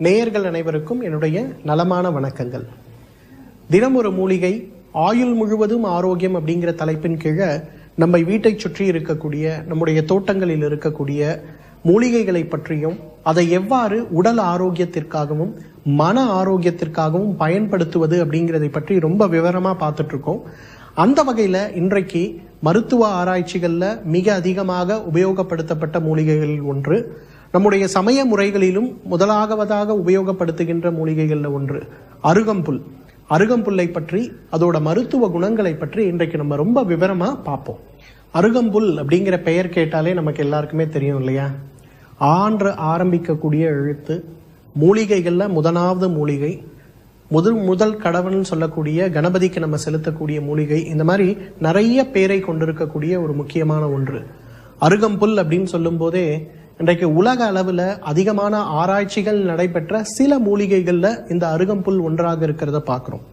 நேயர்கள் அனைவருக்கும் என்னுடைய நலமான வணக்கங்கள். தினம் ஒரு மூலிகை, ஆயுள் முழுவதும் ஆரோக்கியம் அப்படிங்கிற தலைப்பின் கீழே நம்ம வீட்டை சுற்றி இருக்கக்கூடிய, நம்முடைய தோட்டங்களில் இருக்கக்கூடிய மூலிகைகளை பற்றியும், அதை எவ்வாறு உடல் ஆரோக்கியத்திற்காகவும் மன ஆரோக்கியத்திற்காகவும் பயன்படுத்துவது அப்படிங்கிறதை பற்றி ரொம்ப விவரமா பார்த்துட்டு இருக்கோம். அந்த வகையில இன்றைக்கு மருத்துவ ஆராய்ச்சிகள்ல மிக அதிகமாக உபயோகப்படுத்தப்பட்ட மூலிகைகளில் ஒன்று, நம்முடைய சமய முறைகளிலும் முதலாவதாக உபயோகப்படுத்துகின்ற மூலிகைகள்ல ஒன்று அருகம்புல். அருகம்புல்லை பற்றி, அதோட மருத்துவ குணங்களை பற்றி இன்றைக்கு நம்ம ரொம்ப விவரமா பார்ப்போம். அருகம்புல் அப்படிங்கிற பெயர் கேட்டாலே நமக்கு எல்லாருக்குமே தெரியும் இல்லையா? ஆன்று ஆரம்பிக்கக்கூடிய எழுத்து, மூலிகைகள்ல முதலாவது மூலிகை, முதல் கடவுள்னு சொல்லக்கூடிய கணபதிக்கு நம்ம செலுத்தக்கூடிய மூலிகை, இந்த மாதிரி நிறைய பேரை கொண்டிருக்கக்கூடிய ஒரு முக்கியமான ஒன்று அருகம்புல் அப்படின்னு சொல்லும் போதே இன்றைக்கு உலக அளவில் அதிகமான ஆராய்ச்சிகள் நடைபெற்ற சில மூலிகைகள்ல இந்த அருகம்புல் ஒன்றாக இருக்கிறத பார்க்கிறோம்.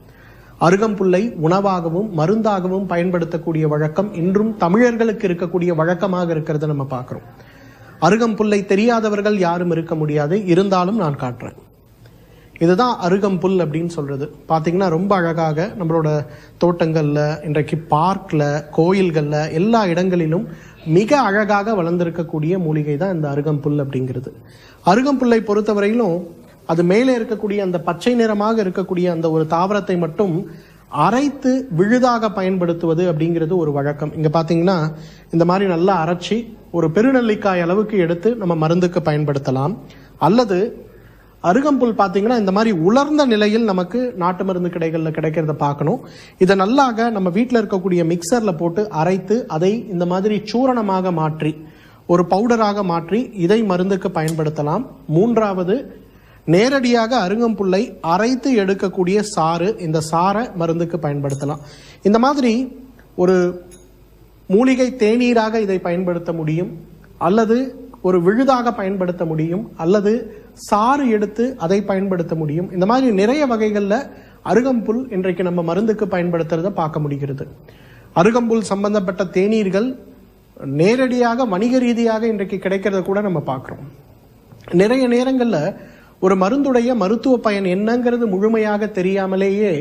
அருகம்புல்லை உணவாகவும் மருந்தாகவும் பயன்படுத்தக்கூடிய வழக்கம் இன்றும் தமிழர்களுக்கு இருக்கக்கூடிய வழக்கமாக இருக்கிறத நம்ம பார்க்கிறோம். அருகம்புல்லை தெரியாதவர்கள் யாரும் இருக்க முடியாது, இருந்தாலும் நான் காட்டுறேன். இதுதான் அருகம்புல் அப்படின்னு சொல்றது. பாத்தீங்கன்னா ரொம்ப அழகாக நம்மளோட தோட்டங்கள்ல, இன்றைக்கு பார்க்ல, கோயில்கள்ல, எல்லா இடங்களிலும் மிக அழகாக வளர்ந்திருக்கக்கூடிய மூலிகை தான் இந்த அருகம்புல் அப்படிங்கிறது. அருகம்புல்லை பொறுத்தவரையிலும் அது மேலே இருக்கக்கூடிய அந்த பச்சை நிறமாக இருக்கக்கூடிய அந்த ஒரு தாவரத்தை மட்டும் அரைத்து விழுதாக பயன்படுத்துவது அப்படிங்கிறது ஒரு வழக்கம். இங்க பாத்தீங்கன்னா இந்த மாதிரி நல்லா அரைச்சி ஒரு பெருநெல்லிக்காய் அளவுக்கு எடுத்து நம்ம மருந்துக்கு பயன்படுத்தலாம். அல்லது அருகம்புல் பாத்தீங்கன்னா இந்த மாதிரி உலர்ந்த நிலையில் நமக்கு நாட்டு மருந்து கடைகள்ல கிடைக்கிறத பார்க்கணும். இதை நல்லாக நம்ம வீட்டில் இருக்கக்கூடிய மிக்சர்ல போட்டு அரைத்து அதை இந்த மாதிரி சூரணமாக மாற்றி, ஒரு பவுடராக மாற்றி இதை மருந்துக்கு பயன்படுத்தலாம். மூன்றாவது, நேரடியாக அருகம்புல்லை அரைத்து எடுக்கக்கூடிய சாறு, இந்த சாறை மருந்துக்கு பயன்படுத்தலாம். இந்த மாதிரி ஒரு மூலிகை தேநீராக இதை பயன்படுத்த முடியும், அல்லது ஒரு விழுதாக பயன்படுத்த முடியும், அல்லது சாறு எடுத்து அதை பயன்படுத்த முடியும். இந்த மாதிரி நிறைய வகைகள்ல அருகம்புல் இன்றைக்கு நம்ம மருந்துக்கு பயன்படுத்துறத பார்க்க முடிகிறது. அருகம்புல் சம்பந்தப்பட்ட தேநீர்கள் நேரடியாக வணிக ரீதியாக இன்றைக்கு கிடைக்கிறத கூட நம்ம பார்க்கிறோம். நிறைய நேரங்கள்ல ஒரு மருந்துடைய மருத்துவ பயன் என்னங்கிறது முழுமையாக தெரியாமலேயே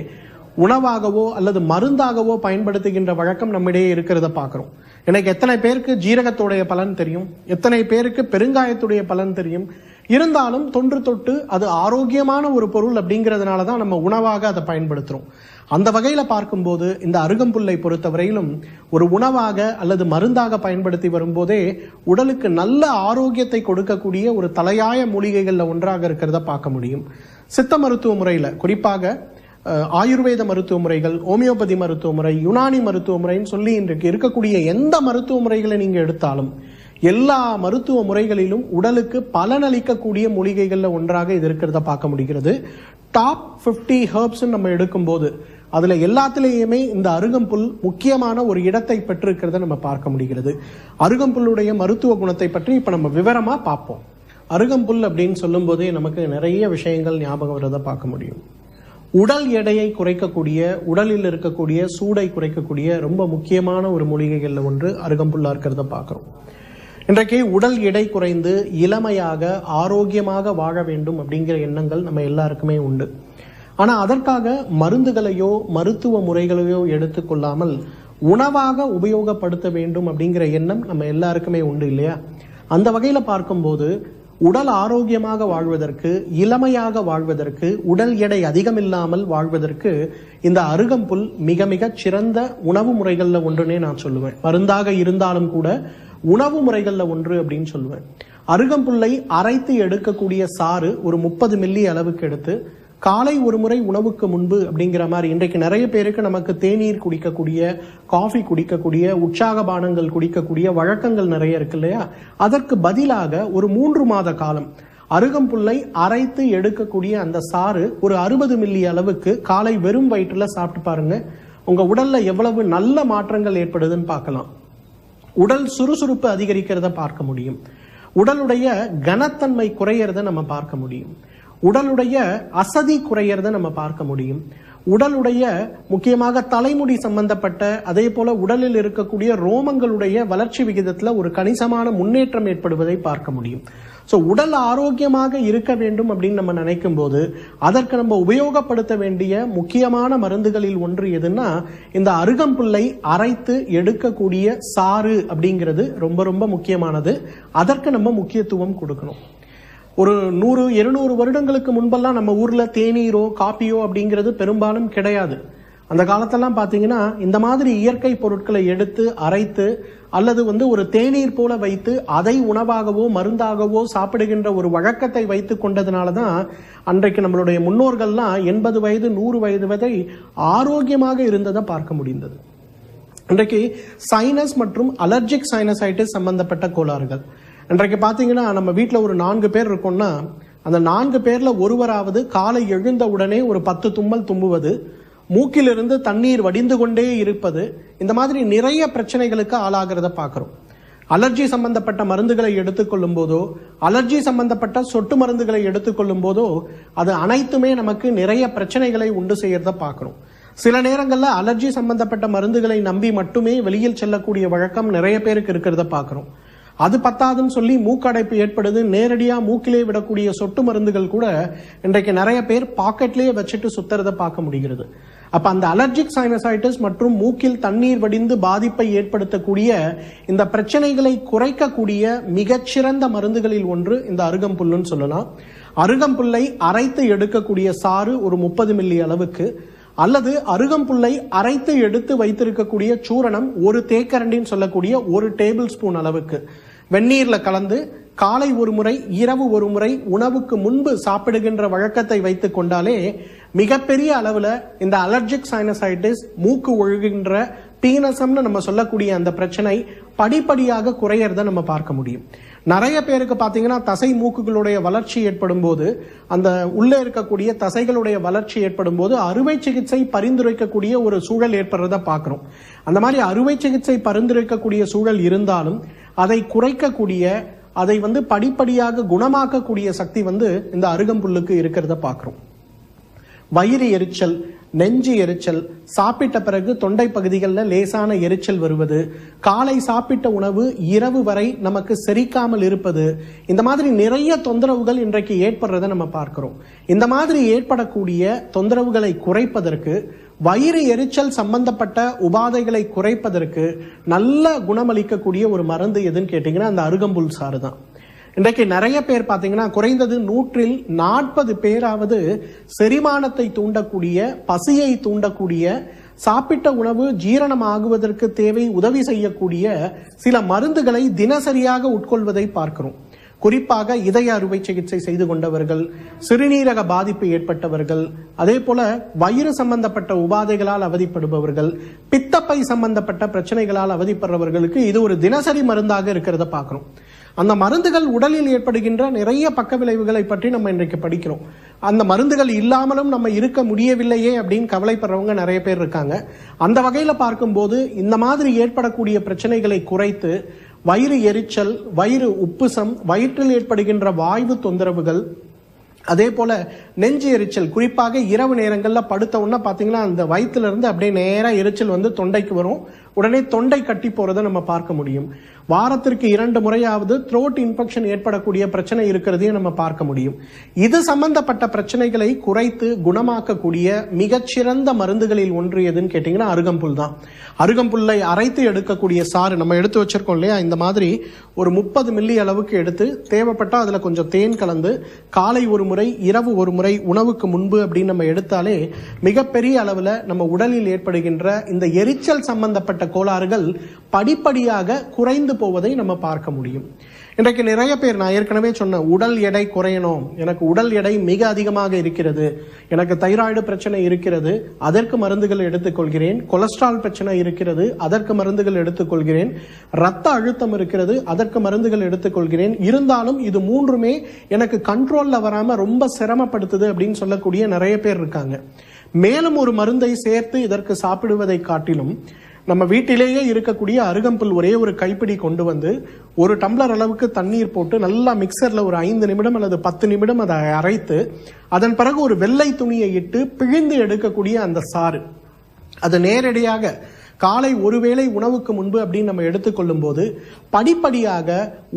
உணவாகவோ அல்லது மருந்தாகவோ பயன்படுத்துகின்ற வழக்கம் நம்மிடையே இருக்கிறத பார்க்கிறோம். எனக்கு எத்தனை பேருக்கு ஜீரகத்துடைய பலன் தெரியும், எத்தனை பேருக்கு பெருங்காயத்துடைய பலன் தெரியும், இருந்தாலும் தொன்று தொட்டு அது ஆரோக்கியமான ஒரு பொருள் அப்படிங்கிறதுனாலதான் நம்ம உணவாக அதை பயன்படுத்துறோம். அந்த வகையில பார்க்கும்போது இந்த அருகம்புல்லை பொறுத்தவரையிலும் ஒரு உணவாக அல்லது மருந்தாக பயன்படுத்தி வரும்போதே உடலுக்கு நல்ல ஆரோக்கியத்தை கொடுக்கக்கூடிய ஒரு தலையாய மூலிகைகள்ல ஒன்றாக இருக்கிறத பார்க்க முடியும். சித்த மருத்துவ முறையில, குறிப்பாக ஆயுர்வேத மருத்துவ முறைகள், ஹோமியோபதி மருத்துவ முறை, யுனானி மருத்துவ முறைன்னு சொல்லி இன்றைக்கு இருக்கக்கூடிய எந்த மருத்துவ முறைகளை நீங்க எடுத்தாலும் எல்லா மருத்துவ முறைகளிலும் உடலுக்கு பலனளிக்கக்கூடிய மூலிகைகள்ல ஒன்றாக இது இருக்கிறத பார்க்க முடிகிறது. டாப் 50 ஹெர்ப்ஸ் நம்ம எடுக்கும்போது அதுல எல்லாத்திலேயுமே இந்த அருகம்புல் முக்கியமான ஒரு இடத்தை பெற்றிருக்கிறத நம்ம பார்க்க முடிகிறது. அருகம்புல்லுடைய மருத்துவ குணத்தை பற்றி இப்ப நம்ம விவரமா பார்ப்போம். அருகம்புல் அப்படின்னு சொல்லும் போதே நமக்கு நிறைய விஷயங்கள் ஞாபகம் வரதை பார்க்க முடியும். உடல் எடையை குறைக்கக்கூடிய, உடலில் இருக்கக்கூடிய சூடை குறைக்கக்கூடிய ரொம்ப முக்கியமான ஒரு மூலிகைகள்ல ஒன்று அருகம்புல்லா இருக்கிறத பார்க்கிறோம். இன்றைக்கு உடல் எடை குறைந்து இளமையாக ஆரோக்கியமாக வாழ வேண்டும் அப்படிங்கிற எண்ணங்கள் நம்ம எல்லாருக்குமே உண்டு. ஆனா அதற்காக மருந்துகளையோ மருத்துவ முறைகளையோ எடுத்துக்கொள்ளாமல் உணவாக உபயோகப்படுத்த வேண்டும் அப்படிங்கிற எண்ணம் நம்ம எல்லாருக்குமே உண்டு இல்லையா? அந்த வகையில பார்க்கும்போது உடல் ஆரோக்கியமாக வாழ்வதற்கு, இளமையாக வாழ்வதற்கு, உடல் எடை அதிகமில்லாமல் வாழ்வதற்கு இந்த அருகம்புல் மிக மிக சிறந்த உணவு முறைகள்ல ஒன்றுனே நான் சொல்லுவேன். மருந்தாக இருந்தாலும் கூட உணவு முறைகள்ல ஒன்று அப்படின்னு சொல்லுவேன். அருகம்புல்லை அரைத்து எடுக்கக்கூடிய சாறு ஒரு 30 மில்லி அளவுக்கு எடுத்து காலை ஒரு முறை உணவுக்கு முன்பு அப்படிங்கிற மாதிரி, இன்றைக்கு நிறைய பேருக்கு நமக்கு தேநீர் குடிக்கக்கூடிய, காஃபி குடிக்கக்கூடிய, உற்சாக பானங்கள் குடிக்கக்கூடிய வழக்கங்கள் நிறைய இருக்கு இல்லையா? அதற்கு பதிலாக ஒரு 3 மாத காலம் அருகம்புல்லை அரைத்து எடுக்கக்கூடிய அந்த சாறு ஒரு 60 மில்லி அளவுக்கு காலை வெறும் வயிற்றுல சாப்பிட்டு பாருங்க. உங்க உடல்ல எவ்வளவு நல்ல மாற்றங்கள் ஏற்படுதுன்னு பார்க்கலாம். உடல் சுறுசுறுப்பு அதிகரிக்கிறத பார்க்க முடியும். உடலுடைய கனத்தன்மை குறையறத நம்ம பார்க்க முடியும். உடலுடைய அசதி குறையறத நம்ம பார்க்க முடியும். உடலுடைய முக்கியமாக தலைமுடி சம்பந்தப்பட்ட அதே போல உடலில் இருக்கக்கூடிய ரோமங்களுடைய வளர்ச்சி விகிதத்துல ஒரு கணிசமான முன்னேற்றம் ஏற்படுவதை பார்க்க முடியும். ஸோ உடல் ஆரோக்கியமாக இருக்க வேண்டும் அப்படின்னு நம்ம நினைக்கும் போது அதற்கு நம்ம உபயோகப்படுத்த வேண்டிய முக்கியமான மருந்துகளில் ஒன்று எதுன்னா இந்த அருகம்புல்லை அரைத்து எடுக்கக்கூடிய சாறு அப்படிங்கிறது ரொம்ப ரொம்ப முக்கியமானது. அதற்கு நம்ம முக்கியத்துவம் கொடுக்கணும். ஒரு 100-200 வருடங்களுக்கு முன்பெல்லாம் நம்ம ஊர்ல தேநீரோ காப்பியோ அப்படிங்கிறது பெரும்பாலும் கிடையாது. அந்த காலத்தெல்லாம் பாத்தீங்கன்னா இந்த மாதிரி இயற்கை பொருட்களை எடுத்து அரைத்து அல்லது ஒரு தேநீர் போல வைத்து அதை உணவாகவோ மருந்தாகவோ சாப்பிடுகின்ற ஒரு வழக்கத்தை வைத்து கொண்டதுனாலதான் அன்றைக்கு நம்மளுடைய முன்னோர்கள்லாம் 80 வயது 100 வயது வரை ஆரோக்கியமாக இருந்ததை பார்க்க முடிந்தது. இன்றைக்கு சைனஸ் மற்றும் அலர்ஜிக் சைனசைட்டிஸ் சம்பந்தப்பட்ட கோளாறுகள் இன்றைக்கு பாத்தீங்கன்னா நம்ம வீட்டுல ஒரு 4 பேர் இருக்கோம்னா அந்த 4 பேர்ல ஒருவராவது காலை எழுந்த உடனே ஒரு 10 தும்மல் தும்புவது, மூக்கிலிருந்து தண்ணீர் வடிந்து கொண்டே இருப்பது, இந்த மாதிரி நிறைய பிரச்சனைகளுக்கு ஆளாகிறத பார்க்கிறோம். அலர்ஜி சம்பந்தப்பட்ட மருந்துகளை எடுத்துக்கொள்ளும் போதோ அலர்ஜி சம்பந்தப்பட்ட சொட்டு மருந்துகளை எடுத்துக்கொள்ளும் போதோ அது அனைத்துமே நமக்கு நிறைய பிரச்சனைகளை உண்டு செய்யறத பார்க்கிறோம். சில நேரங்கள்ல அலர்ஜி சம்பந்தப்பட்ட மருந்துகளை நம்பி மட்டுமே வெளியில் செல்லக்கூடிய வழக்கம் நிறைய பேருக்கு இருக்கிறத பார்க்கிறோம். அது பத்தாதுன்னு சொல்லி மூக்கடைப்பு ஏற்படுது, நேரடியா மூக்கிலே விடக்கூடிய சொட்டு மருந்துகள் கூட இன்றைக்கு நிறைய பேர் பாக்கெட்லயே வச்சுட்டு சுத்துறத பார்க்க முடிகிறது. அப்ப அந்த அலர்ஜிக் சைனசைட்டிஸ் மற்றும் மூக்கில் தண்ணீர் வடிந்து பாதிப்பை ஏற்படுத்தக்கூடிய இந்த பிரச்சனைகளை குறைக்கக்கூடிய மிகச்சிறந்த மருந்துகளில் ஒன்று இந்த அருகம்புல்லுன்னு சொல்லலாம். அருகம்புல்லை அரைத்து எடுக்கக்கூடிய சாறு ஒரு 30 மில்லி அளவுக்கு அல்லது அருகம்புல்லை அரைத்து எடுத்து வைத்திருக்கக்கூடிய சூரணம் ஒரு தேக்கரண்டின்னு சொல்லக்கூடிய 1 டேபிள் ஸ்பூன் அளவுக்கு வெந்நீர்ல கலந்து காலை ஒரு முறை இரவு ஒரு முறை உணவுக்கு முன்பு சாப்பிடுகின்ற வழக்கத்தை வைத்துக் கொண்டாலே மிகப்பெரிய அளவுல இந்த அலர்ஜிக் சைனசைட்டிஸ் மூக்கு ஒழுகின்ற பீனசம்னு நம்ம சொல்லக்கூடிய அந்த பிரச்சனை படிப்படியாக குறையறத நம்ம பார்க்க முடியும். நிறைய பேருக்கு பாத்தீங்கன்னா தசை மூக்குகளுடைய வளர்ச்சி ஏற்படும் போது அந்த உள்ளே இருக்கக்கூடிய தசைகளுடைய வளர்ச்சி ஏற்படும் போது அறுவை சிகிச்சை பரிந்துரைக்கக்கூடிய ஒரு சூழல் ஏற்படுறத பாக்குறோம். அந்த மாதிரி அறுவை சிகிச்சை பரிந்துரைக்கக்கூடிய சூழல் இருந்தாலும் அதை குறைக்கக்கூடிய அதை படிப்படியாக குணமாக்கக்கூடிய சக்தி இந்த அருகம்புல்லுக்கு இருக்கிறத பாக்குறோம். வயிறு எரிச்சல், நெஞ்சு எரிச்சல், சாப்பிட்ட பிறகு தொண்டை பகுதிகளில் லேசான எரிச்சல் வருவது, காலை சாப்பிட்ட உணவு இரவு வரை நமக்கு செரிக்காமல் இருப்பது, இந்த மாதிரி நிறைய தொந்தரவுகள் இன்றைக்கு ஏற்படுறதை நம்ம பார்க்கிறோம். இந்த மாதிரி ஏற்படக்கூடிய தொந்தரவுகளை குறைப்பதற்கு, வயிறு எரிச்சல் சம்பந்தப்பட்ட உபாதைகளை குறைப்பதற்கு நல்ல குணமளிக்கக்கூடிய ஒரு மருந்து எதுன்னு கேட்டீங்கன்னா அந்த அருகம்புல் சாறு தான். இன்றைக்கு நிறைய பேர் பாத்தீங்கன்னா குறைந்தது 140 பேராவது செரிமானத்தை தூண்டக்கூடிய, பசியை தூண்டக்கூடிய, சாப்பிட்ட உணவு ஜீரணம் ஆகுவதற்கு தேவை உதவி செய்யக்கூடிய சில மருந்துகளை தினசரியாக உட்கொள்வதை பார்க்கிறோம். குறிப்பாக இதய அறுவை சிகிச்சை செய்து கொண்டவர்கள், சிறுநீரக பாதிப்பு ஏற்பட்டவர்கள், அதே போல வயிறு சம்பந்தப்பட்ட உபாதைகளால் அவதிப்படுபவர்கள், பித்தப்பை சம்பந்தப்பட்ட பிரச்சனைகளால் அவதிப்படுறவர்களுக்கு இது ஒரு தினசரி மருந்தாக இருக்கிறத பார்க்கிறோம். அந்த மருந்துகள் உடலில் ஏற்படுகின்ற நிறைய பக்க விளைவுகளை பற்றி நம்ம இன்றைக்கு படிக்கிறோம். அந்த மருந்துகள் இல்லாமலும் நம்ம இருக்க முடியவில்லையே அப்படின்னு கவலைப்படுறவங்க நிறைய பேர் இருக்காங்க. அந்த வகையில பார்க்கும்போது இந்த மாதிரி ஏற்படக்கூடிய பிரச்சனைகளை குறைத்து வயிறு எரிச்சல், வயிறு உப்புசம், வயிற்றில் ஏற்படுகின்ற வாய்வு தொந்தரவுகள், அதே போல நெஞ்சு எரிச்சல், குறிப்பாக இரவு நேரங்கள்ல படுத்த உடனே பாத்தீங்கன்னா அந்த வயிற்றுல இருந்து அப்படியே நேரா எரிச்சல் தொண்டைக்கு வரும். உடனே தொண்டை கட்டி போறதை நம்ம பார்க்க முடியும். வாரத்திற்கு 2 முறையாவது த்ரோட் இன்ஃபெக்ஷன் ஏற்படக்கூடிய பிரச்சனை இருக்கிறதையும் நம்ம பார்க்க முடியும். இது சம்பந்தப்பட்ட பிரச்சனைகளை குறைத்து குணமாக்கக்கூடிய மிகச்சிறந்த மருந்துகளில் ஒன்று எதுன்னு கேட்டீங்கன்னா அருகம்புல் தான். அருகம்புல்லை அரைத்து எடுக்கக்கூடிய சாறு நம்ம எடுத்து வச்சிருக்கோம் இல்லையா, இந்த மாதிரி ஒரு 30 மில்லி அளவுக்கு எடுத்து தேவைப்பட்டா அதுல கொஞ்சம் தேன் கலந்து காலை ஒரு முறை இரவு ஒரு முறை உணவுக்கு முன்பு அப்படின்னு நம்ம எடுத்தாலே மிகப்பெரிய அளவுல நம்ம உடலில் ஏற்படுகின்ற இந்த எரிச்சல் சம்பந்தப்பட்ட கோளாறுகள் படிப்படியாக குறைந்து போவதை நம்ம பார்க்க முடியும். இன்றைக்கு நிறைய பேர், நான் ஏற்கனவே சொன்ன உடல் எடை குறையணும், எனக்கு உடல் எடை மிக அதிகமாக இருக்கிறது, எனக்கு தைராய்டு பிரச்சனை இருக்கிறது, அதற்கு மருந்துகள் எடுத்துக்கொள்கிறேன், கொலஸ்ட்ரால் பிரச்சனை இருக்கிறது, அதற்கு மருந்துகள் எடுத்துக்கொள்கிறேன், ரத்த அழுத்தம் இருக்கிறது, அதற்கு மருந்துகள் எடுத்துக்கொள்கிறேன், இருந்தாலும் இது 3மே எனக்கு கண்ட்ரோல்ல வராம ரொம்ப சிரமப்படுத்துது அப்படின்னு சொல்லக்கூடிய நிறைய பேர் இருக்காங்க. மேலும் ஒரு மருந்தை சேர்த்து இதற்கு சாப்பிடுவதை காட்டிலும் நம்ம வீட்டிலேயே இருக்கக்கூடிய அருகம்புல் ஒரே ஒரு கைப்பிடி கொண்டு வந்து ஒரு டம்ளர் அளவுக்கு தண்ணீர் போட்டு நல்லா மிக்சர்ல ஒரு 5 நிமிடம் அல்லது 10 நிமிடம் அதை அரைத்து அதன் பிறகு ஒரு வெள்ளை துணியை இட்டு பிழிந்து எடுக்கக்கூடிய அந்த சாறு அது நேரடியாக காலை ஒருவேளை உணவுக்கு முன்பு அப்படின்னு நம்ம எடுத்துக்கொள்ளும் போது படிப்படியாக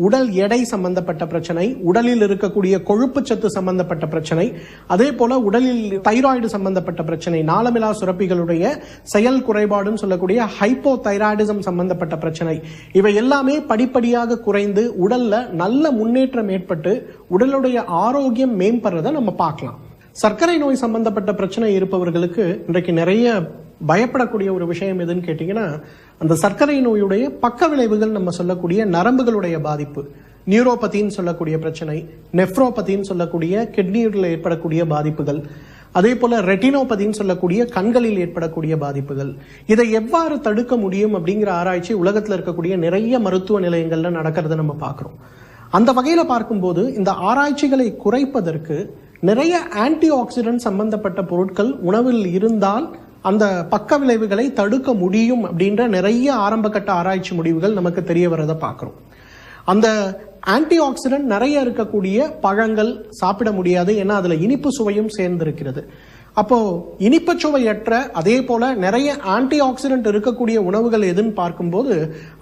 உடல் எடை சம்பந்தப்பட்ட பிரச்சனை, உடலில் இருக்கக்கூடிய கொழுப்பு சத்து சம்பந்தப்பட்ட பிரச்சனை, அதே போல உடலில் தைராய்டு சம்பந்தப்பட்ட பிரச்சனை, நாளமிலா சுரப்பிகளுடைய செயல் குறைபாடுன்னு சொல்லக்கூடிய ஹைப்போ தைராய்டிசம் சம்பந்தப்பட்ட பிரச்சனை, இவை எல்லாமே படிப்படியாக குறைந்து உடல்ல நல்ல முன்னேற்றம் ஏற்பட்டு உடலுடைய ஆரோக்கியம் மேம்படுறதை நம்ம பார்க்கலாம். சர்க்கரை நோய் சம்பந்தப்பட்ட பிரச்சனை இருப்பவர்களுக்கு இன்றைக்கு நிறைய பயப்படக்கூடிய ஒரு விஷயம் எதுன்னு கேட்டீங்கன்னா, அந்த சர்க்கரை நோயுடைய பக்க விளைவுகள் நம்ம சொல்லக்கூடிய நரம்புகளுடைய பாதிப்பு, நியூரோபதின்னு சொல்லக்கூடிய பிரச்சனை, நெஃப்ரோபதின்னு சொல்லக்கூடிய கிட்னியில் ஏற்படக்கூடிய பாதிப்புகள், அதே போல ரெட்டினோபதின்னு சொல்லக்கூடிய கண்களில் ஏற்படக்கூடிய பாதிப்புகள், இதை எவ்வாறு தடுக்க முடியும் அப்படிங்கிற ஆராய்ச்சி உலகத்தில் இருக்கக்கூடிய நிறைய மருத்துவ நிலையங்கள்ல நடக்கிறத நம்ம பார்க்கிறோம். அந்த வகையில பார்க்கும்போது இந்த ஆராய்ச்சிகளை குறைப்பதற்கு நிறைய ஆன்டி ஆக்சிடென்ட் சம்பந்தப்பட்ட பொருட்கள் உணவில் இருந்தால் அந்த பக்க விளைவுகளை தடுக்க முடியும் அப்படின்ற நிறைய ஆரம்ப கட்ட ஆராய்ச்சி முடிவுகள் நமக்கு தெரிய வரதை பார்க்கிறோம். அந்த ஆன்டி ஆக்சிடென்ட் நிறைய இருக்கக்கூடிய பழங்கள் சாப்பிட முடியாது, ஏன்னா அதுல இனிப்பு சுவையும் சேர்ந்திருக்கிறது. அப்போ இனிப்பு சுவையற்ற அதே போல நிறைய ஆன்டி ஆக்சிடென்ட் இருக்கக்கூடிய உணவுகள் எதுன்னு பார்க்கும்போது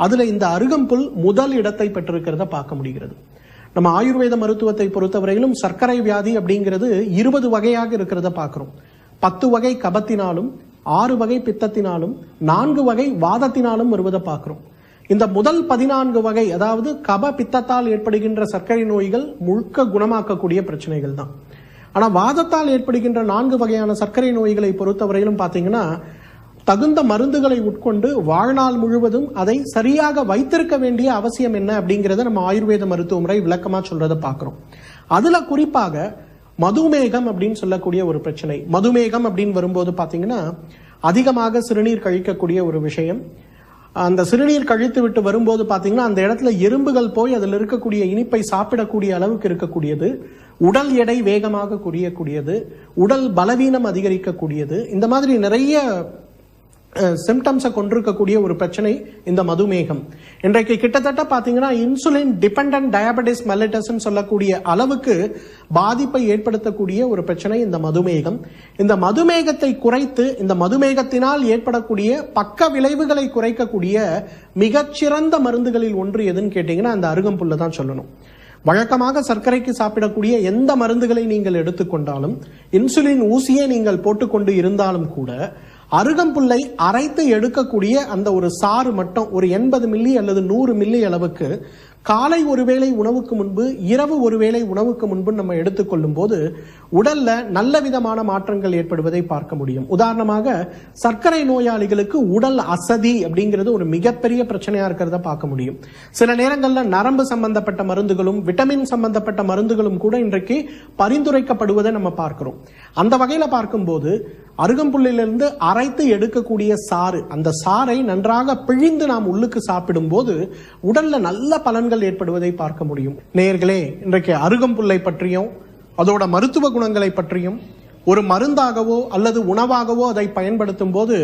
அதுல இந்த அருகம்புல் முதல் இடத்தை பெற்றிருக்கிறத பார்க்க முடிகிறது. நம்ம ஆயுர்வேத மருத்துவத்தை பொறுத்தவரையிலும் சர்க்கரை வியாதி அப்படிங்கிறது 20 வகையாக இருக்கிறத பார்க்கிறோம். 10 வகை கபத்தினாலும் 6 வகை பித்தத்தினாலும் 4 வகை வாதத்தினாலும் வருவதை பார்க்கிறோம். இந்த முதல் 14 வகை, அதாவது கப பித்தத்தால் ஏற்படுகின்ற சர்க்கரை நோய்கள் முழுக்க குணமாக்கக்கூடிய பிரச்சனைகள் தான். ஆனா வாதத்தால் ஏற்படுகின்ற 4 வகையான சர்க்கரை நோய்களை பொறுத்தவரையிலும் பாத்தீங்கன்னா தகுந்த மருந்துகளை உட்கொண்டு வாழ்நாள் முழுவதும் அதை சரியாக வைத்திருக்க வேண்டிய அவசியம் என்ன அப்படிங்கறத நம்ம ஆயுர்வேத மருத்துவ முறை விளக்கமா சொல்றதை பார்க்கிறோம். அதுல குறிப்பாக மதுமேகம் அப்படின்னு சொல்லக்கூடிய ஒரு பிரச்சனை. மதுமேகம் அப்படின்னு வரும்போது பாத்தீங்கன்னா அதிகமாக சிறுநீர் கழிக்கக்கூடிய ஒரு விஷயம். அந்த சிறுநீர் கழித்து விட்டு வரும்போது பாத்தீங்கன்னா அந்த இடத்துல எறும்புகள் போய் அதில் இருக்கக்கூடிய இனிப்பை சாப்பிடக்கூடிய அளவுக்கு இருக்கக்கூடியது, உடல் எடை வேகமாக குறையக்கூடியது, உடல் பலவீனம் அதிகரிக்கக்கூடியது, இந்த மாதிரி நிறைய சிம்டம்ஸை கொண்டிருக்கக்கூடிய ஒரு பிரச்சனை இந்த மதுமேகம். இன்றைக்கு கிட்டத்தட்ட பாத்தீங்கன்னா இன்சுலின் டிபெண்டன்ட் டயபெட்டிஸ் மெல்லிட்டஸ் சொல்லக்கூடிய அளவுக்கு பாதிப்பை ஏற்படுத்தக்கூடிய ஒரு பிரச்சனை இந்த மதுமேகம். இந்த மதுமேகத்தை குறைத்து இந்த மதுமேகத்தினால் ஏற்படக்கூடிய பக்க விளைவுகளை குறைக்கக்கூடிய மிகச்சிறந்த மருந்துகளில் ஒன்று எதுன்னு கேட்டீங்கன்னா அந்த அருகம்புல்ல தான் சொல்லணும். வழக்கமாக சர்க்கரைக்கு சாப்பிடக்கூடிய எந்த மருந்துகளை நீங்கள் எடுத்துக்கொண்டாலும், இன்சுலின் ஊசியை நீங்கள் போட்டுக்கொண்டு இருந்தாலும் கூட அருகம்புல்லை அரைத்து எடுக்கக்கூடிய அந்த ஒரு சாறு மட்டும் ஒரு 80 மில்லி அல்லது 100 மில்லி அளவுக்கு காலை ஒருவேளை உணவுக்கு முன்பு, இரவு ஒருவேளை உணவுக்கு முன்பு நம்ம எடுத்துக்கொள்ளும் போது உடல்ல நல்ல விதமான மாற்றங்கள் ஏற்படுவதை பார்க்க முடியும். உதாரணமாக சர்க்கரை நோயாளிகளுக்கு உடல் அசதி அப்படிங்கிறது ஒரு மிகப்பெரிய பிரச்சனையா இருக்கிறத பார்க்க முடியும். சில நேரங்கள்ல நரம்பு சம்பந்தப்பட்ட மருந்துகளும் விட்டமின் சம்பந்தப்பட்ட மருந்துகளும் கூட இன்றைக்கு பரிந்துரைக்கப்படுவதை நம்ம பார்க்கிறோம். அந்த வகையில பார்க்கும்போது அருகம்புல்லிலிருந்து அரைத்து எடுக்கக்கூடிய சாறு, அந்த சாறை நன்றாக பிழிந்து நாம் உள்ளுக்கு சாப்பிடும் போது உடல்ல நல்ல பலன்கள் ஏற்படுவதை பார்க்க முடியும். நேயர்களே, இன்றைக்கு அருகம்புல்லை பற்றியும் அதோட மருத்துவ குணங்களை பற்றியும் ஒரு மருந்தாகவோ அல்லது உணவாகவோ அதை பயன்படுத்தும் போது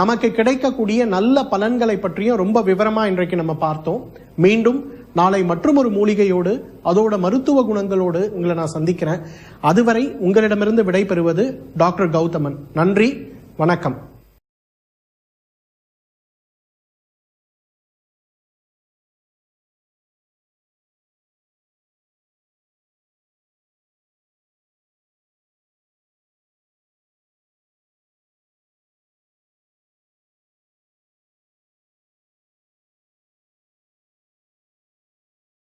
நமக்கு கிடைக்கக்கூடிய நல்ல பலன்களை பற்றியும் ரொம்ப விவரமா இன்றைக்கு நம்ம பார்த்தோம். மீண்டும் நாளை மற்றும் ஒரு மூலிகையோடு அதோட மருத்துவ குணங்களோடு உங்களை நான் சந்திக்கிறேன். அதுவரை உங்களிடமிருந்து விடை பெறுவது டாக்டர் கௌதமன். நன்றி, வணக்கம்.